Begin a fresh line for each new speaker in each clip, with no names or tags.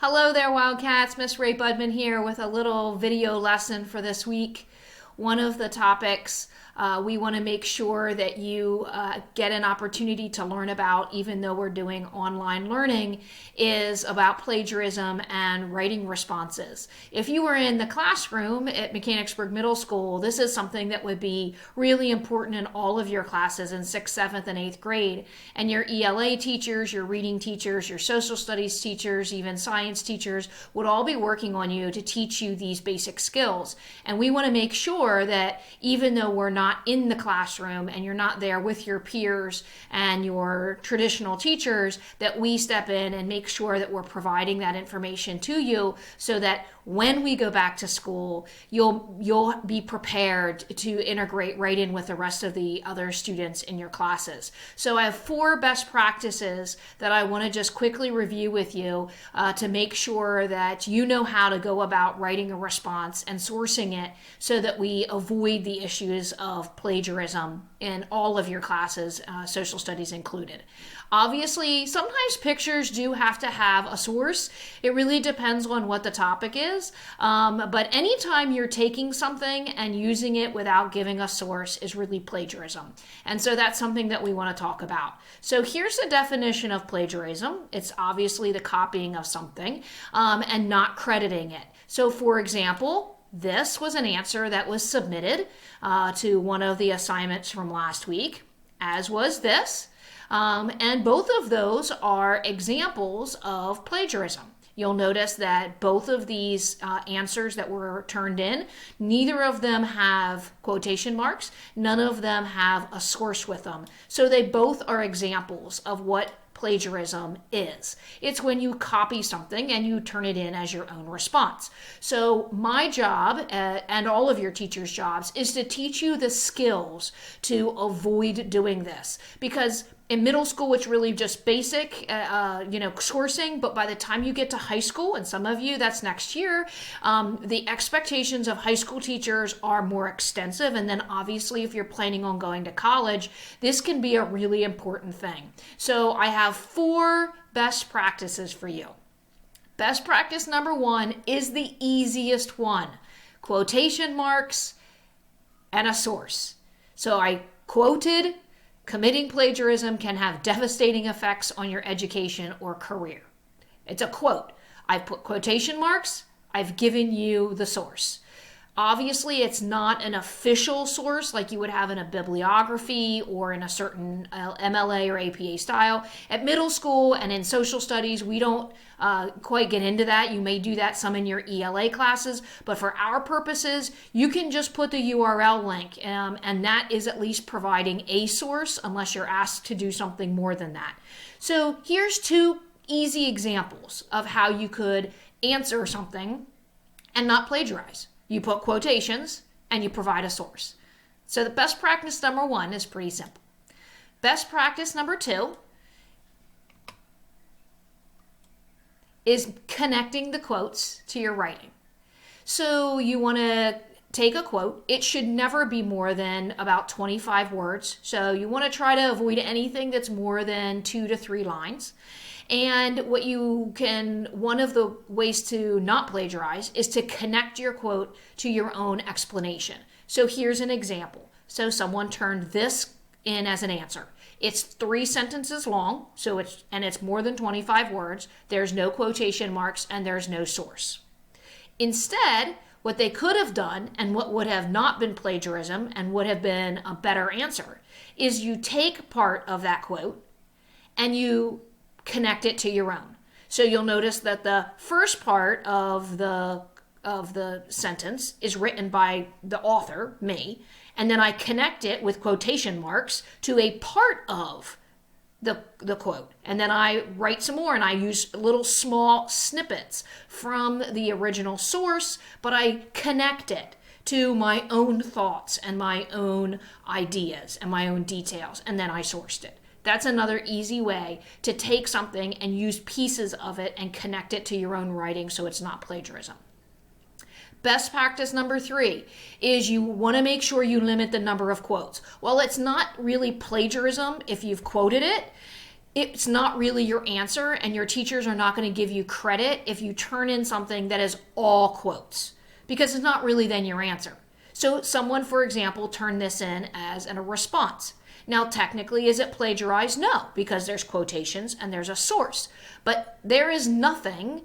Hello there, Wildcats. Miss Ray-Budman here with a little video lesson for this week. One of the topics we want to make sure that you get an opportunity to learn about, even though we're doing online learning, is about plagiarism and writing responses. If you were in the classroom at Mechanicsburg Middle School, this is something that would be really important in all of your classes in 6th, 7th, and 8th grade. And your ELA teachers, your reading teachers, your social studies teachers, even science teachers would all be working on you to teach you these basic skills. And we want to make sure that even though we're not in the classroom and you're not there with your peers and your traditional teachers, that we step in and make sure that we're providing that information to you so that when we go back to school, you'll be prepared to integrate right in with the rest of the other students in your classes. So I have 4 best practices that I want to just quickly review with you to make sure that you know how to go about writing a response and sourcing it so that we avoid the issues of plagiarism in all of your classes, social studies included. Obviously, sometimes pictures do have to have a source. It really depends on what the topic is. But anytime you're taking something and using it without giving a source is really plagiarism. And so that's something that we want to talk about. So here's the definition of plagiarism. It's obviously the copying of something and not crediting it. So for example, this was an answer that was submitted to one of the assignments from last week, as was this. And both of those are examples of plagiarism. You'll notice that both of these answers that were turned in, neither of them have quotation marks. None of them have a source with them. So they both are examples of what plagiarism is. It's when you copy something and you turn it in as your own response. So my job and all of your teachers' jobs is to teach you the skills to avoid doing this, because in middle school, it's really just basic, sourcing. But by the time you get to high school, and some of you, that's next year, the expectations of high school teachers are more extensive. And then obviously, if you're planning on going to college, this can be a really important thing. So I have 4 best practices for you. Best practice number 1 is the easiest one: quotation marks and a source. So I quoted, committing plagiarism can have devastating effects on your education or career. It's a quote. I've put quotation marks. I've given you the source. Obviously, it's not an official source like you would have in a bibliography or in a certain MLA or APA style. At middle school and in social studies, we don't quite get into that. You may do that some in your ELA classes, but for our purposes, you can just put the URL link, and that is at least providing a source unless you're asked to do something more than that. So here's 2 easy examples of how you could answer something and not plagiarize. You put quotations and you provide a source. So the best practice number 1 is pretty simple. Best practice number 2 is connecting the quotes to your writing. So you want to take a quote. It should never be more than about 25 words. So you want to try to avoid anything that's more than 2 to 3 lines. And one of the ways to not plagiarize is to connect your quote to your own explanation. So here's an example. So someone turned this in as an answer. It's 3 sentences long, so it's more than 25 words. There's no quotation marks and there's no source. Instead, what they could have done, and what would have not been plagiarism and would have been a better answer, is you take part of that quote and you connect it to your own. So you'll notice that the first part of the sentence is written by the author, me, and then I connect it with quotation marks to a part of the quote. And then I write some more and I use little small snippets from the original source, but I connect it to my own thoughts and my own ideas and my own details, and then I sourced it. That's another easy way to take something and use pieces of it and connect it to your own writing so it's not plagiarism. Best practice number 3 is you want to make sure you limit the number of quotes. While it's not really plagiarism if you've quoted it, it's not really your answer, and your teachers are not going to give you credit if you turn in something that is all quotes, because it's not really then your answer. So someone, for example, turned this in as a response. Now, technically, is it plagiarized? No, because there's quotations and there's a source. But there is nothing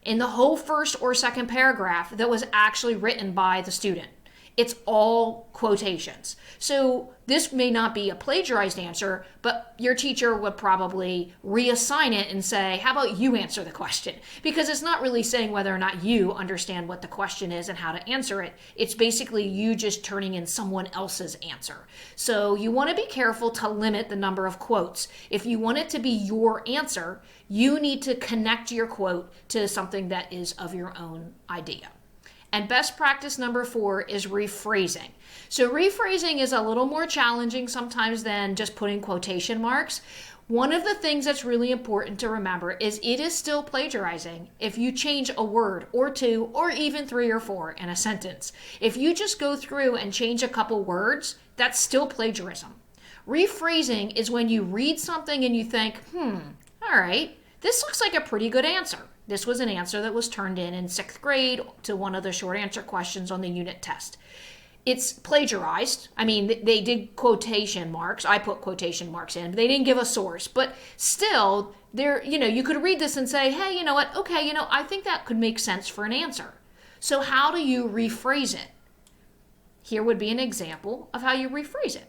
in the whole first or second paragraph that was actually written by the student. It's all quotations. So this may not be a plagiarized answer, but your teacher would probably reassign it and say, how about you answer the question? Because it's not really saying whether or not you understand what the question is and how to answer it. It's basically you just turning in someone else's answer. So you want to be careful to limit the number of quotes. If you want it to be your answer, you need to connect your quote to something that is of your own idea. And best practice number 4 is rephrasing. So rephrasing is a little more challenging sometimes than just putting quotation marks. One of the things that's really important to remember is it is still plagiarizing if you change a word or 2 or even 3 or 4 in a sentence. If you just go through and change a couple words, that's still plagiarism. Rephrasing is when you read something and you think, all right, this looks like a pretty good answer. This was an answer that was turned in 6th grade to one of the short answer questions on the unit test. It's plagiarized. I mean, they did quotation marks. I put quotation marks in. They didn't give a source, but still, you could read this and say, hey, you know what? Okay, I think that could make sense for an answer. So how do you rephrase it? Here would be an example of how you rephrase it.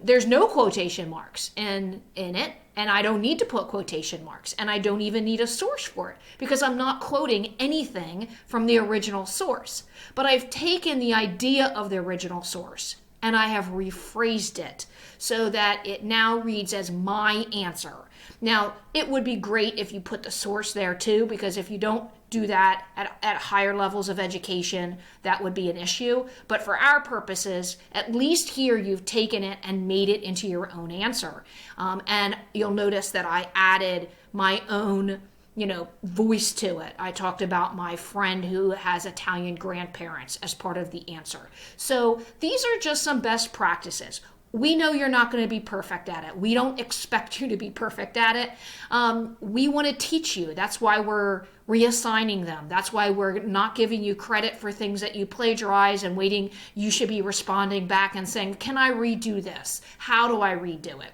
There's no quotation marks in it, and I don't need to put quotation marks, and I don't even need a source for it because I'm not quoting anything from the original source. But I've taken the idea of the original source and I have rephrased it so that it now reads as my answer. Now, it would be great if you put the source there too, because if you don't do that at higher levels of education, that would be an issue. But for our purposes, at least here you've taken it and made it into your own answer. And you'll notice that I added my own voice to it. I talked about my friend who has Italian grandparents as part of the answer. So these are just some best practices. We know you're not going to be perfect at it. We don't expect you to be perfect at it. We want to teach you. That's why we're reassigning them. That's why we're not giving you credit for things that you plagiarize and waiting. You should be responding back and saying, can I redo this? How do I redo it?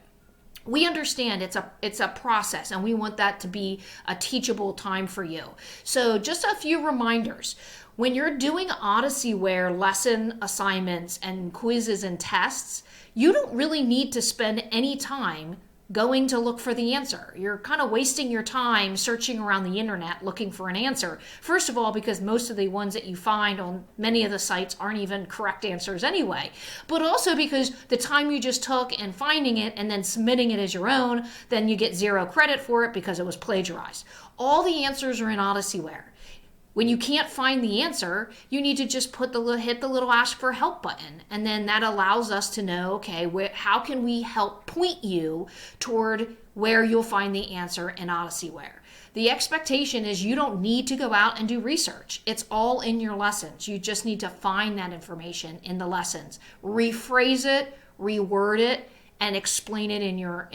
We understand it's a process, and we want that to be a teachable time for you. So just a few reminders. When you're doing Odysseyware lesson assignments and quizzes and tests, you don't really need to spend any time going to look for the answer. You're kind of wasting your time searching around the internet looking for an answer. First of all, because most of the ones that you find on many of the sites aren't even correct answers anyway. But also because the time you just took in finding it and then submitting it as your own, then you get 0 credit for it because it was plagiarized. All the answers are in Odysseyware. When you can't find the answer, you need to just hit the little ask for help button. And then that allows us to know, okay, how can we help point you toward where you'll find the answer in Odysseyware. The expectation is you don't need to go out and do research. It's all in your lessons. You just need to find that information in the lessons. Rephrase it, reword it, and explain it in your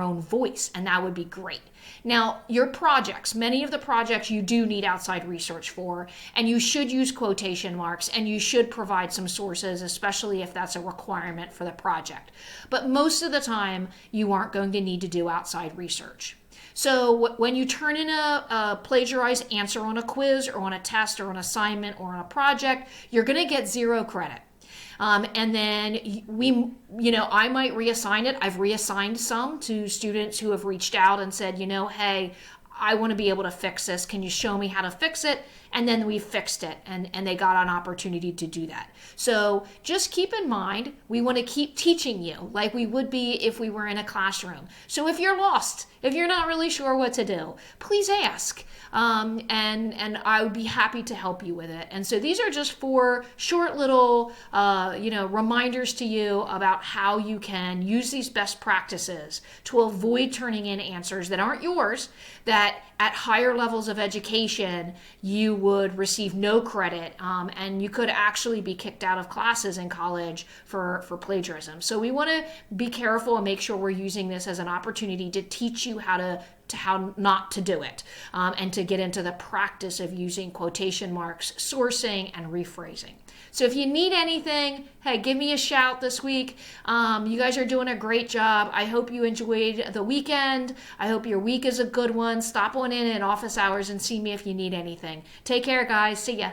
own voice, and that would be great. Now, your projects, many of the projects you do need outside research for, and you should use quotation marks, and you should provide some sources, especially if that's a requirement for the project. But most of the time, you aren't going to need to do outside research. So when you turn in a plagiarized answer on a quiz or on a test or an assignment or on a project, you're going to get 0 credit. And then I might reassign it. I've reassigned some to students who have reached out and said, hey, I want to be able to fix this. Can you show me how to fix it? And then we fixed it, and they got an opportunity to do that. So just keep in mind, we want to keep teaching you like we would be if we were in a classroom. So if you're lost, If you're not really sure what to do, please ask. And I would be happy to help you with it. And so these are just 4 short little, reminders to you about how you can use these best practices to avoid turning in answers that aren't yours, that at higher levels of education you would receive no credit, and you could actually be kicked out of classes in college for plagiarism. So we want to be careful and make sure we're using this as an opportunity to teach you how not to do it, and to get into the practice of using quotation marks, sourcing, and rephrasing. So if you need anything, hey, give me a shout this week. You guys are doing a great job. I hope you enjoyed the weekend. I hope your week is a good one. Stop on in office hours and see me if you need anything. Take care, guys. See ya.